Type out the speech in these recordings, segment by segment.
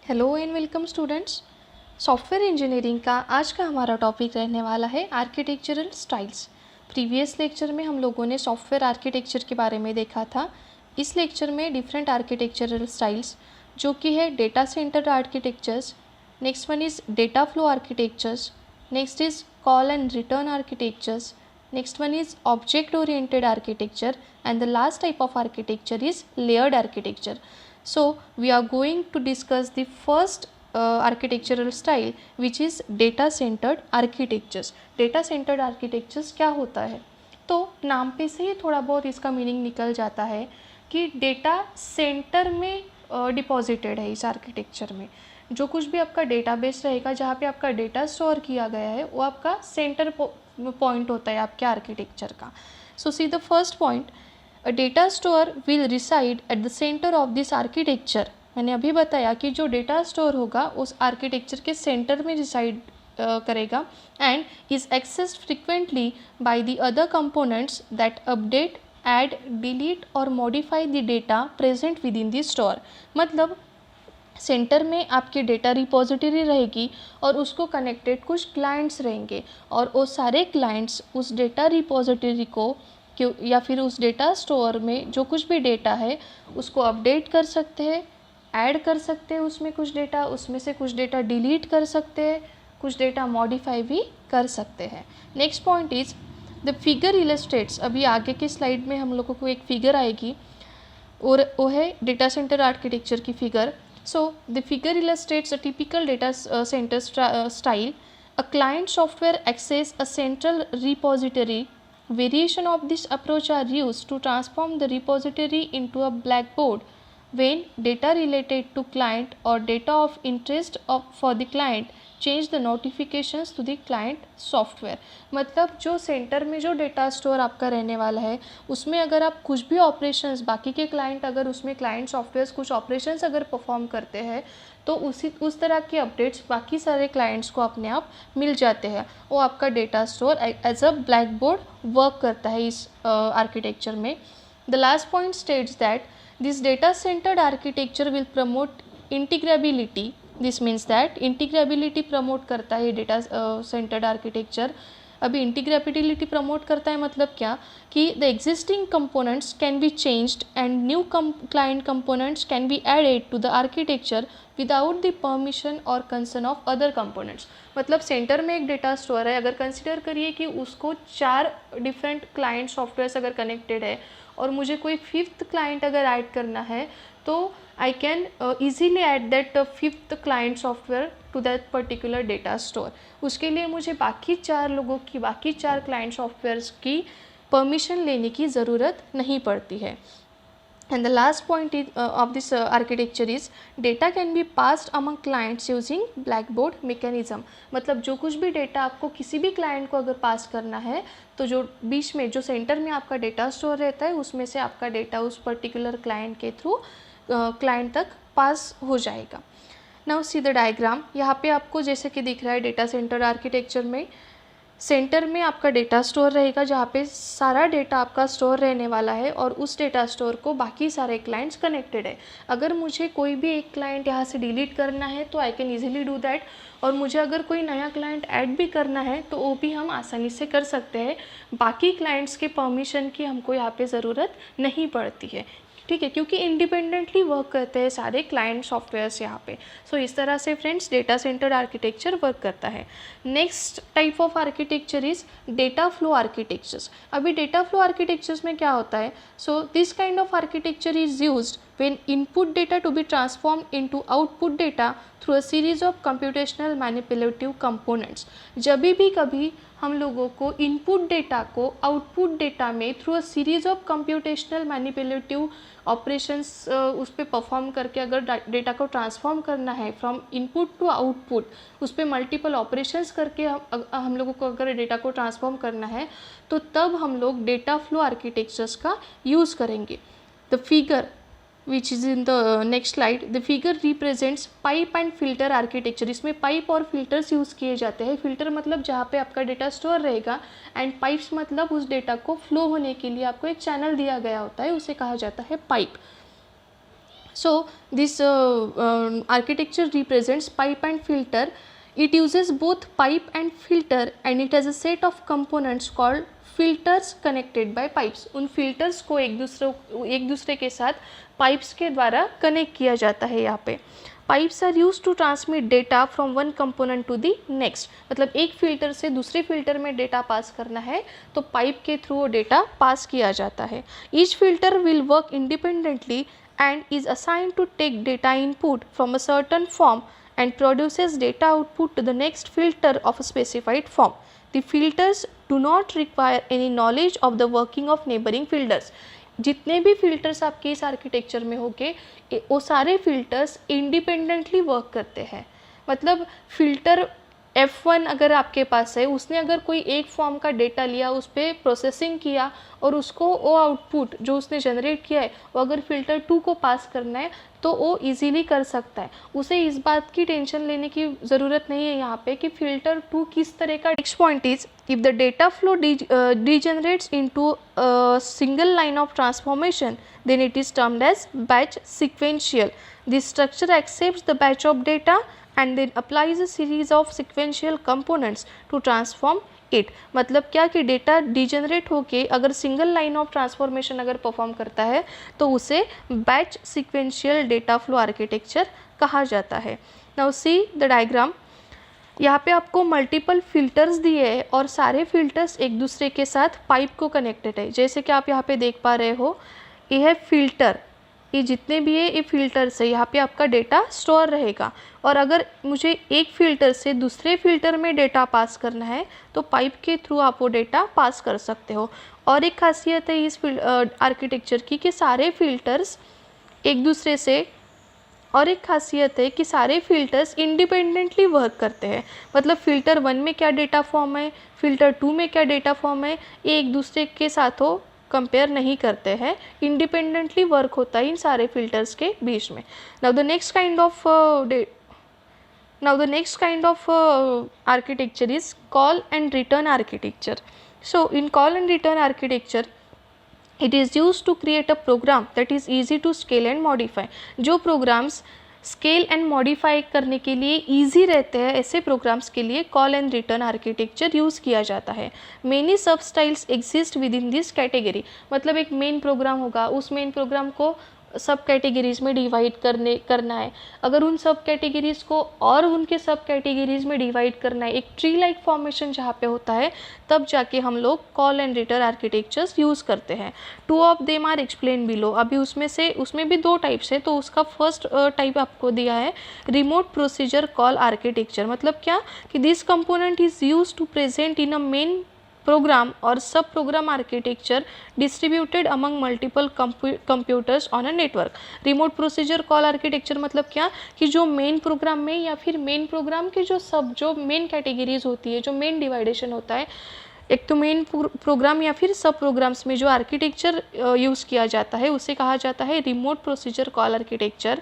Hello and welcome students. Software engineering का आज का हमारा टॉपिक रहने वाला है आर्किटेक्चरल स्टाइल्स। प्रीवियस लेक्चर में हम लोगों ने सॉफ्टवेयर आर्किटेक्चर के बारे में देखा था। इस लेक्चर में डिफरेंट आर्किटेक्चरल स्टाइल्स जो कि है data centre architectures, next one is data flow architectures, next is call and return architectures, next one is object oriented architecture, and the last type of architecture is layered architecture. So we are going to discuss the first architectural style which is data centered architectures. data centered architectures क्या होता है? तो नाम पे से ही थोड़ा बहुत इसका मीनिंग निकल जाता है कि डेटा सेंटर में डिपॉजिटेड है। इस आर्किटेक्चर में जो कुछ भी आपका डेटाबेस रहेगा, जहाँ पे आपका डेटा स्टोर किया गया है, वो आपका सेंटर पॉइंट होता है आपके आर्किटेक्चर का। So see the first point, a data store will reside at the centre of this architecture. मैंने अभी बताया कि जो डेटा स्टोर होगा उस आर्किटेक्चर के सेंटर में रिसाइड करेगा and is accessed frequently by the other components that update, add, delete और modify the data present within the store. मतलब सेंटर में आपकी डेटा रिपोजिटरी रहेगी और उसको कनेक्टेड कुछ क्लाइंट्स रहेंगे और वो सारे क्लाइंट्स उस डेटा रिपोजिटरी को या फिर उस डेटा स्टोर में जो कुछ भी डेटा है उसको अपडेट कर सकते हैं, ऐड कर सकते हैं उसमें कुछ डेटा, उसमें से कुछ डेटा डिलीट कर सकते हैं, कुछ डेटा मॉडिफाई भी कर सकते हैं। Next point is the figure illustrates. अभी आगे की स्लाइड में हम लोगों को एक फिगर आएगी और वो है डेटा सेंटर आर्किटेक्चर की figure. So the figure illustrates a typical data center style. A client software access a central repository. Variation of this approach are used to transform the repository into a blackboard when data related to client or data of interest for the client change the notifications to the client software. मतलब जो centre में जो data store आपका रहने वाला है उसमें अगर आप कुछ भी ऑपरेशंस, बाकी के क्लाइंट अगर उसमें क्लाइंट सॉफ्टवेयर कुछ ऑपरेशंस अगर परफॉर्म करते हैं तो उस तरह के अपडेट्स बाकी सारे क्लाइंट्स को अपने आप मिल जाते हैं। वो आपका data store as a blackboard work करता है इस आर्किटेक्चर में। The last point states that this data centred architecture will promote integrability. This means that integrability promote करता है डेटा सेंटर्ड आर्किटेक्चर। अभी इंटीग्रेबिलिटी प्रमोट करता है मतलब क्या कि the existing components can be changed and new client components can be added to the architecture without the permission और concern of other components. मतलब सेंटर में एक डेटा स्टोर है, अगर कंसिडर करिए कि उसको 4 डिफरेंट क्लाइंट सॉफ्टवेयर अगर कनेक्टेड है और मुझे कोई 5th क्लाइंट अगर ऐड करना है तो I can easily add that 5th client software to that particular data store. उसके लिए मुझे बाकी 4 लोगों की, बाकी 4 क्लाइंट सॉफ्टवेयर्स की परमिशन लेने की ज़रूरत नहीं पड़ती है। And the last point of this architecture is data can be passed among clients using blackboard mechanism. मतलब जो कुछ भी डेटा आपको किसी भी क्लाइंट को अगर पास करना है तो जो बीच में जो सेंटर में आपका डेटा स्टोर रहता है उसमें से आपका डेटा उस पर्टिकुलर क्लाइंट के थ्रू क्लाइंट तक पास हो जाएगा। Now see the diagram. यहाँ पे आपको जैसे कि दिख रहा है डेटा सेंटर आर्किटेक्चर में सेंटर में आपका डेटा स्टोर रहेगा जहाँ पे सारा डेटा आपका स्टोर रहने वाला है और उस डेटा स्टोर को बाकी सारे क्लाइंट्स कनेक्टेड है। अगर मुझे कोई भी एक क्लाइंट यहाँ से डिलीट करना है तो I can easily do that, और मुझे अगर कोई नया क्लाइंट ऐड भी करना है तो वो भी हम आसानी से कर सकते हैं। बाकी क्लाइंट्स के परमिशन की हमको यहाँ पे ज़रूरत नहीं पड़ती है, ठीक है, क्योंकि इंडिपेंडेंटली वर्क करते हैं सारे क्लाइंट सॉफ्टवेयर्स यहाँ पे। सो इस तरह से friends data centre architecture work करता है। Next type of architecture is data flow architectures. अभी डेटा फ्लो आर्किटेक्चर्स में क्या होता है? So this kind of architecture is used when input data to be transformed into output data through a series of computational manipulative components. जब भी कभी हम लोगों को इनपुट डेटा को आउटपुट डेटा में through a series of computational manipulative operations उस पर परफॉर्म करके अगर डेटा को ट्रांसफॉर्म करना है फ्रॉम इनपुट टू आउटपुट, उस पर मल्टीपल ऑपरेशंस करके हम लोगों को अगर डेटा को ट्रांसफॉर्म करना है तो तब हम लोग डेटा फ्लो आर्किटेक्चर्स का यूज़ करेंगे। The figure which is in the next slide, the figure represents pipe and filter architecture. इसमें पाइप और फिल्टर्स यूज़ किए जाते हैं। फिल्टर मतलब जहाँ पे आपका डेटा स्टोर रहेगा एंड पाइप्स मतलब उस डेटा को फ्लो होने के लिए आपको एक चैनल दिया गया होता है, उसे कहा जाता है pipe. So this architecture represents pipe and filter. It uses both pipe and filter and it has a set of components called filters connected by pipes. उन filters को एक दूसरे के साथ pipes के द्वारा connect किया जाता है यहाँ पे. Pipes are used to transmit data from one component to the next. मतलब एक filter से दूसरे filter में data pass करना है तो pipe के through वो data pass किया जाता है. Each filter will work independently and is assigned to take data input from a certain form and produces data output to the next filter of a specified form. The filters do not require any knowledge of the working of neighboring filters. जितने भी filters आपके इस architecture में होंगे वो सारे filters independently work करते हैं. मतलब फिल्टर F1 अगर आपके पास है, उसने अगर कोई एक फॉर्म का डेटा लिया, उस पर प्रोसेसिंग किया और उसको वो आउटपुट जो उसने जनरेट किया है वो अगर फ़िल्टर 2 को पास करना है तो वो इजीली कर सकता है. उसे इस बात की टेंशन लेने की ज़रूरत नहीं है यहाँ पे कि फ़िल्टर 2 किस तरह का. Next point is if the data flow degenerates into a single line of transformation then it is termed as batch sequential. This structure accepts the batch of data and then applies a series of sequential components to transform it. मतलब क्या कि data degenerate होके अगर single line of transformation अगर perform करता है तो उसे batch sequential data flow architecture कहा जाता है. Now see the diagram. यहाँ पे आपको मल्टीपल फिल्टर्स दिए हैं और सारे फिल्टर्स एक दूसरे के साथ पाइप को कनेक्टेड है. जैसे कि आप यहाँ पे देख पा रहे हो, ये है फिल्टर, ये जितने भी है ये फिल्टर्स है. यहाँ पे आपका डेटा स्टोर रहेगा और अगर मुझे एक फ़िल्टर से दूसरे फ़िल्टर में डेटा पास करना है तो पाइप के थ्रू आप वो डेटा पास कर सकते हो. और एक खासियत है इस आर्किटेक्चर की कि सारे फ़िल्टर्स एक दूसरे से और एक खासियत है कि सारे फ़िल्टर्स इंडिपेंडेंटली वर्क करते हैं. मतलब फ़िल्टर 1 में क्या डेटा फॉर्म है, फ़िल्टर 2 में क्या डेटा फॉर्म है, ये एक दूसरे के साथ हो कंपेयर नहीं करते हैं, इंडिपेंडेंटली वर्क होता है इन सारे फिल्टर्स के बीच में. Now the next kind of architecture is call and return architecture. So in call and return architecture it is used to create a program that is easy to scale and modify. जो programmes scale and modify करने के लिए easy रहते हैं ऐसे programmes के लिए call and return architecture use किया जाता है. मेनी सब styles exist with in this category. मतलब एक मेन प्रोग्राम होगा, उस मेन प्रोग्राम को सब कैटेगरीज़ में डिवाइड करना है. अगर उन सब कैटेगरीज़ को और उनके सब कैटेगरीज़ में डिवाइड करना है, एक ट्री लाइक फॉर्मेशन जहाँ पे होता है, तब जाके हम लोग call and return architectures use करते हैं. 2 of them are explain below. अभी उसमें भी 2 टाइप्स है. तो उसका फर्स्ट टाइप आपको दिया है रिमोट प्रोसीजर कॉल आर्किटेक्चर. मतलब क्या कि this component is use to present in a main program or sub program architecture distributed among multiple computers on a network. remote procedure call architecture मतलब क्या कि जो मेन प्रोग्राम में या फिर मेन प्रोग्राम के जो मेन कैटेगरीज होती है, जो मेन डिवाइडेशन होता है, एक तो मेन प्रोग्राम या फिर सब प्रोग्राम्स में जो आर्किटेक्चर यूज़ किया जाता है उसे कहा जाता है remote procedure call architecture.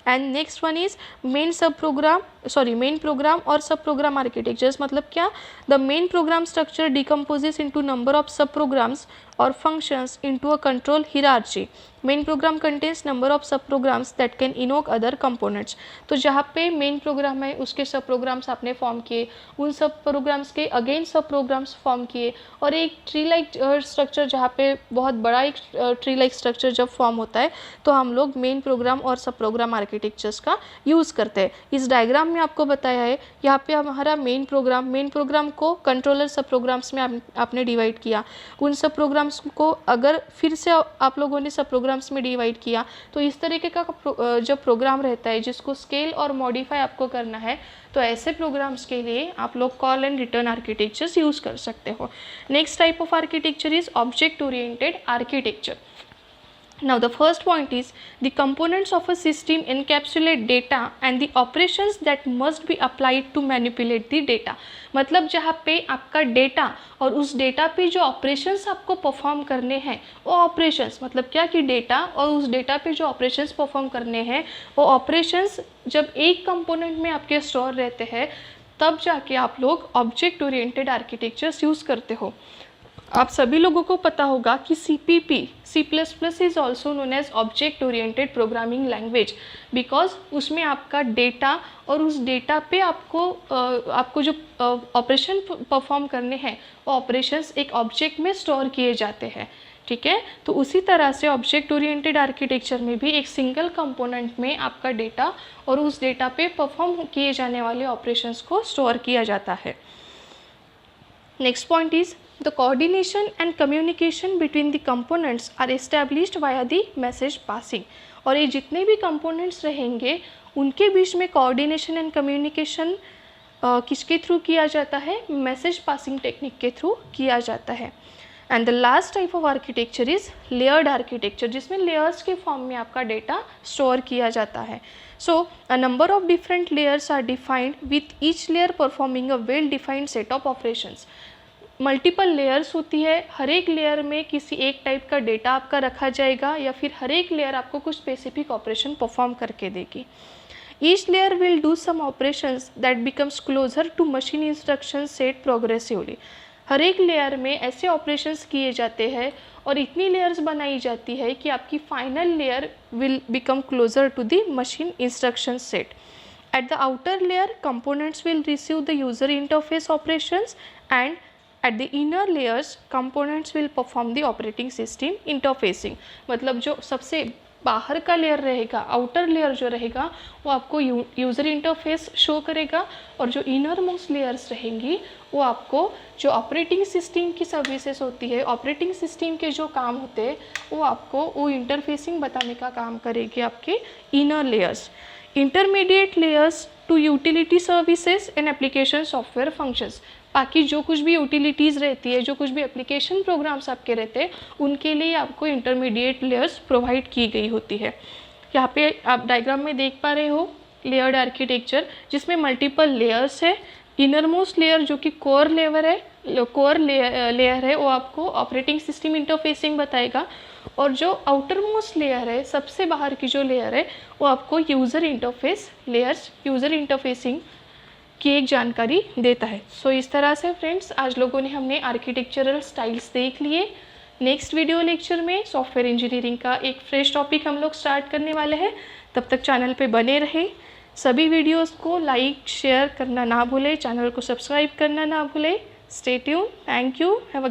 And next one is main program और सब प्रोग्राम आर्किटेक्चर्स. मतलब क्या the main program structure decomposes into number of sub programs or functions into a control hierarchy. Main program contains number of sub programs that can invoke other components. तो जहाँ पे main program है उसके सब programmes आपने form किए, उन सब प्रोग्राम्स के अगेन सब प्रोग्राम्स फॉर्म किए और एक ट्री लाइक स्ट्रक्चर जहाँ पे बहुत बड़ा एक ट्री लाइक स्ट्रक्चर जब फॉर्म होता है तो हम लोग मेन प्रोग्राम और सब प्रोग्राम आर्किटेक्चर्स का यूज़ करते हैं. इस डायग्राम में आपको बताया है यहाँ पे हमारा मेन प्रोग्राम को कंट्रोलर सब प्रोग्राम्स में आपने डिवाइड किया. उन सब प्रोग्राम्स को अगर फिर से आप लोगों ने सब प्रोग्राम्स में डिवाइड किया तो इस तरीके का जब प्रोग्राम रहता है जिसको स्केल और मॉडिफाई आपको करना है तो ऐसे प्रोग्राम्स के लिए आप लोग call and return architectures use कर सकते हो. Next type of architecture is object oriented architecture. Now the first point is the components of a system encapsulate data and the operations that must be applied to manipulate the data. मतलब जहाँ पे आपका data और उस data पे जो operations आपको perform करने हैं वो ऑपरेशंस, मतलब क्या कि डेटा और उस डेटा पे जो ऑपरेशंस परफॉर्म करने हैं वो ऑपरेशंस जब एक कंपोनेंट में आपके स्टोर रहते हैं तब जाके आप लोग ऑब्जेक्ट ओरिएंटेड आर्किटेक्चर्स यूज़ करते हो. आप सभी लोगों को पता होगा कि C++ is also known as object oriented programming language, because उसमें आपका डेटा और उस डेटा पे आपको जो ऑपरेशन परफॉर्म करने हैं वो ऑपरेशंस एक ऑब्जेक्ट में स्टोर किए जाते हैं। ठीक है, तो उसी तरह से ऑब्जेक्ट ओरिएंटेड आर्किटेक्चर में भी एक सिंगल कंपोनेंट में आपका डेटा और उस डेटा पे परफॉर्म किए जाने वाले ऑपरेशंस को स्टोर किया जाता है। Next point is the coordination and communication between the components are established via the message passing। और ये जितने भी components रहेंगे उनके बीच में coordination and communication किसके थ्रू किया जाता है? मैसेज पासिंग टेक्निक के थ्रू किया जाता है। And the last type of architecture is layered architecture, जिसमें लेयर्स के फॉर्म में आपका डेटा स्टोर किया जाता है। So a number of different layers are defined with each layer performing a well defined set of operations. Multiple layers होती है, हर एक लेयर में किसी एक टाइप का डेटा आपका रखा जाएगा या फिर हर एक लेयर आपको कुछ स्पेसिफिक ऑपरेशन परफॉर्म करके देगी। Each layer will do some operations that becomes closer to machine instruction set progressively. हर एक लेयर में ऐसे ऑपरेशंस किए जाते हैं और इतनी लेयर्स बनाई जाती है कि आपकी final layer will become closer to the machine instruction set. At the outer layer, components will receive the user interface operations, and at the inner layers, components will perform the operating system interfacing। मतलब जो सबसे बाहर का layer रहेगा, outer layer जो रहेगा वो आपको यूज़र इंटरफेस शो करेगा, और जो इनर मोस्ट लेयर्स रहेंगी वो आपको जो ऑपरेटिंग सिस्टम की सर्विसेज होती है, ऑपरेटिंग सिस्टम के जो काम होते हैं वो आपको वो इंटरफेसिंग बताने का काम करेगी आपके inner layers. Intermediate layers to utility services and application software functions. बाकी जो कुछ भी यूटिलिटीज़ रहती है, जो कुछ भी एप्लीकेशन प्रोग्राम्स आपके रहते हैं, उनके लिए आपको इंटरमीडिएट लेयर्स प्रोवाइड की गई होती है। यहाँ पे आप डायग्राम में देख पा रहे हो लेयर्ड आर्किटेक्चर, जिसमें मल्टीपल लेयर्स है। इनर मोस्ट लेयर जो कि कोर लेयर है वो आपको ऑपरेटिंग सिस्टम इंटरफेसिंग बताएगा, और जो आउटर मोस्ट लेयर है, सबसे बाहर की जो लेयर है, वो आपको यूज़र इंटरफेसिंग की एक जानकारी देता है। सो इस तरह से फ्रेंड्स आज लोगों ने हमने आर्किटेक्चरल स्टाइल्स देख लिए। नेक्स्ट वीडियो लेक्चर में सॉफ्टवेयर इंजीनियरिंग का एक फ्रेश टॉपिक हम लोग स्टार्ट करने वाले हैं। तब तक चैनल पे बने रहें। सभी वीडियोस को लाइक शेयर करना ना भूलें, चैनल को सब्सक्राइब करना ना भूलें। Stay tune. Thank you. Have a